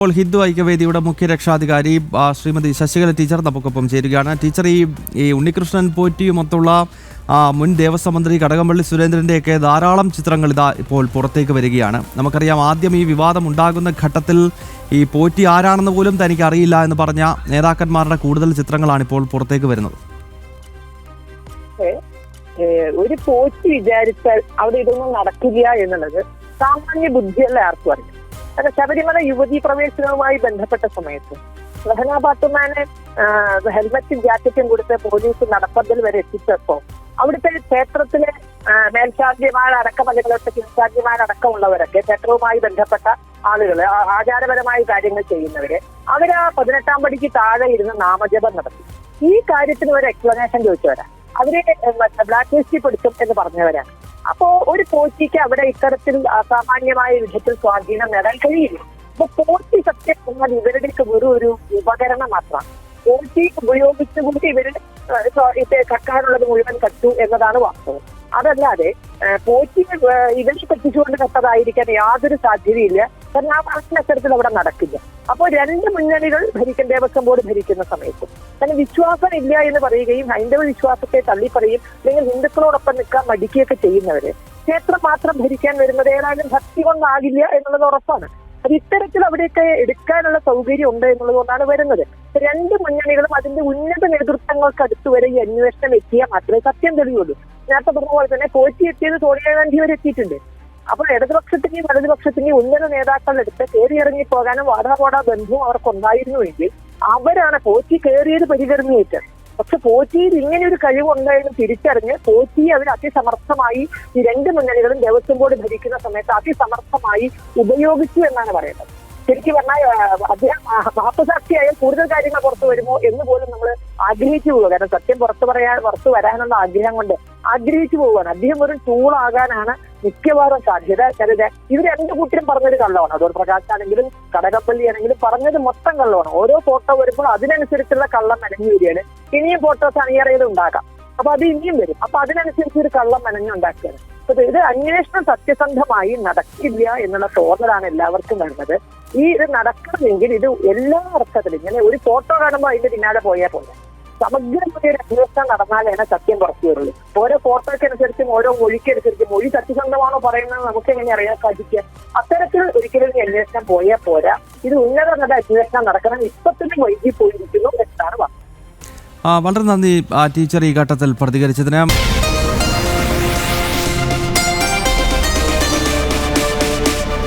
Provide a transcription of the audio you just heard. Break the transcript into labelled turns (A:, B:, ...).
A: ഇപ്പോൾ ഹിന്ദു ഐക്യവേദിയുടെ മുഖ്യ രക്ഷാധികാരി ശ്രീമതി ശശികല ടീച്ചർ നമുക്കൊപ്പം ചേരുകയാണ്. ടീച്ചർ, ഈ ഉണ്ണികൃഷ്ണൻ പോറ്റിയുമൊത്തുള്ള മുൻ ദേവസ്വം മന്ത്രി കടകംപള്ളി സുരേന്ദ്രൻ്റെയൊക്കെ ധാരാളം ചിത്രങ്ങൾ ഇതാ ഇപ്പോൾ പുറത്തേക്ക് വരികയാണ്. നമുക്കറിയാം, ആദ്യം ഈ വിവാദം ഉണ്ടാകുന്ന ഘട്ടത്തിൽ ഈ പോറ്റി ആരാണെന്ന് പോലും തനിക്ക് അറിയില്ല എന്ന് പറഞ്ഞ നേതാക്കന്മാരുടെ കൂടുതൽ ചിത്രങ്ങളാണ് ഇപ്പോൾ പുറത്തേക്ക് വരുന്നത്.
B: ഒരു പോറ്റി വിചാരിച്ചാൽ അവിടെ ഇതൊന്നും നടക്കില്ല എന്നുള്ളത് സാമാന്യ ബുദ്ധിയല്ല ആർക്കും അറിയാം. കാരണം ശബരിമല യുവതീ പ്രവേശനവുമായി ബന്ധപ്പെട്ട സമയത്ത് റഹന പാത്തുമാനെ ഹെൽമറ്റും ജാക്കറ്റും കൊടുത്ത് പോലീസ് നടപ്പന്തൽ വരെ എത്തിച്ചപ്പോ അവിടുത്തെ ക്ഷേത്രത്തിലെ മേൽശാന്തിമാരടക്കം അല്ലെങ്കിൽ കീഴ്ശാന്തിമാരടക്കമുള്ളവരൊക്കെ ക്ഷേത്രവുമായി ബന്ധപ്പെട്ട ആളുകള് ആചാരപരമായ കാര്യങ്ങൾ ചെയ്യുന്നവര് അവര് ആ 18-ാം പടിക്ക് താഴെ ഇരുന്ന് നാമജപം നടത്തി. ഈ കാര്യത്തിന് ഒരു എക്സ്പ്ലനേഷൻ ചോദിച്ചവരാ. അവര് ബ്ലാക്ക് ലിസ്റ്റിൽ പെടുത്തും എന്ന് പറഞ്ഞവരാണ്. അപ്പോ ഒരു പോറ്റിക്ക് അവിടെ ഇത്തരത്തിൽ അസാമാന്യമായ വിധത്തിൽ സ്വാധീനം നേടാൻ കഴിയില്ല. അപ്പൊ പോറ്റി സത്യം എന്നാൽ ഇവരുടെയൊക്കെ വെറും ഒരു ഉപകരണം മാത്രമാണ്. പോറ്റി ഉപയോഗിച്ചുകൊണ്ട് ഇവര് കക്കാനുള്ളത് മുഴുവൻ കട്ടു എന്നതാണ് വാസ്തവം. അതല്ലാതെ പോറ്റി ഇവരെ പറ്റിച്ചുകൊണ്ട് കട്ടതായിരിക്കാൻ യാതൊരു സാധ്യതയില്ല. കാരണം ആ അത്തരത്തിൽ അവിടെ നടക്കില്ല. അപ്പോൾ രണ്ട് മുന്നണികൾ ദേവസ്വം ബോർഡ് ഭരിക്കുന്ന സമയത്ത് കാരണം വിശ്വാസം ഇല്ല എന്ന് പറയുകയും ഹൈന്ദവ വിശ്വാസത്തെ തള്ളിപ്പറയും അല്ലെങ്കിൽ ഹിന്ദുക്കളോടൊപ്പം നിൽക്കാൻ മടിക്കുകയൊക്കെ ചെയ്യുന്നവര് ക്ഷേത്രം മാത്രം ഭരിക്കാൻ വരുന്നത് ഏതായാലും ഭക്തി കൊണ്ടാകില്ല എന്നുള്ളത് ഉറപ്പാണ്. അത് ഇത്തരത്തിൽ അവിടെയൊക്കെ എടുക്കാനുള്ള സൗകര്യം ഉണ്ട് എന്നുള്ളത് കൊണ്ടാണ് വരുന്നത്. രണ്ട് മുന്നണികളും അതിന്റെ ഉന്നത നേതൃത്വങ്ങൾക്ക് അടുത്തുവരെ ഈ അന്വേഷണം എത്തിയാൽ മാത്രമേ സത്യം തെളിയുള്ളൂ. നേരത്തെ പറഞ്ഞ പോലെ തന്നെ പോറ്റി എത്തിയത് സോണിയാഗാന്ധി വരെ എത്തിയിട്ടുണ്ട്. അപ്പോൾ ഇടതുപക്ഷത്തിന്റെയും വലതുപക്ഷത്തിന്റെയും ഉന്നത നേതാക്കളുടെ അടുത്ത് കയറി ഇറങ്ങി പോകാനും വാടാപോടാ ബന്ധവും അവർക്കുണ്ടായിരുന്നുവെങ്കിൽ അവരാണ് പോറ്റി കയറിയത് പരിഗണനയേറ്റത്. പക്ഷെ പോറ്റിയിൽ ഇങ്ങനെ ഒരു കഴിവുണ്ടായെന്ന് തിരിച്ചറിഞ്ഞ് പോറ്റിയെ അവർ അതിസമർത്ഥമായി ഈ രണ്ട് മുന്നണികളും ദേവസ്വം ബോർഡ് ഭരിക്കുന്ന സമയത്ത് അതിസമർത്ഥമായി ഉപയോഗിച്ചു എന്നാണ് പറയുന്നത്. ശരിക്കും പറഞ്ഞാൽ അദ്ദേഹം മാപ്പുസാക്ഷിയായാൽ കൂടുതൽ കാര്യങ്ങൾ പുറത്തു വരുമോ എന്ന് പോലും നമ്മൾ ആഗ്രഹിച്ചു പോവുക. കാരണം സത്യം പുറത്തു വരാനുള്ള ആഗ്രഹം കൊണ്ട് ആഗ്രഹിച്ചു പോവുകയാണ്. അദ്ദേഹം ഒരു ടൂളാകാനാണ് മിക്കവാറും സാധ്യത. ഇവർ രണ്ടു കൂട്ടരും പറഞ്ഞൊരു കള്ളമാണ്. അതോട് പ്രകാശ് ആണെങ്കിലും കടകംപള്ളി ആണെങ്കിലും പറഞ്ഞത് മൊത്തം കള്ളമാണ്. ഓരോ ഫോട്ടോ വരുമ്പോൾ അതിനനുസരിച്ചുള്ള കള്ളം നനഞ്ഞു വരികയാണ്. ഇനിയും ഫോട്ടോസ് അണിയറയിൽ ഉണ്ടാകാം. അപ്പൊ അത് ഇനിയും വരും. അപ്പൊ അതിനനുസരിച്ച് ഒരു കള്ളം നനഞ്ഞുണ്ടാക്കുകയാണ്. അപ്പൊ ഇത് അന്വേഷണം സത്യസന്ധമായി നടക്കില്ല എന്നുള്ള തോന്നലാണ് എല്ലാവർക്കും വരുന്നത്. ഇത് നടക്കണമെങ്കിൽ ഇത് എല്ലാ അർത്ഥത്തിലും ഇങ്ങനെ ഒരു ഫോട്ടോ കാണുമ്പോൾ അതിന്റെ പിന്നാലെ പോയാൽ പോലെ സമഗ്രമായ ഒരു അന്വേഷണം നടന്നാലാണ് സത്യം പുറത്തു വരുള്ളൂ. ഓരോ ഫോട്ടോയ്ക്കനുസരിച്ചും ഓരോ മൊഴിക്കനുസരിച്ചും മൊഴി സത്യസന്ധമാണോ പറയുന്നത് നമുക്ക് എങ്ങനെ അറിയാൻ സാധിക്കുക? അത്തരത്തിൽ ഒരിക്കലും ഈ അന്വേഷണം പോയാൽ പോരാ. ഇത് ഉന്നതങ്ങളുടെ അന്വേഷണം നടക്കണം. ഇപ്പൊ തന്നെ വൈകി പോയിരിക്കുന്നു എന്നാണ് പറഞ്ഞത്.
A: വളരെ നന്ദി ടീച്ചർ ഈ ഘട്ടത്തിൽ പ്രതികരിച്ചതിന്.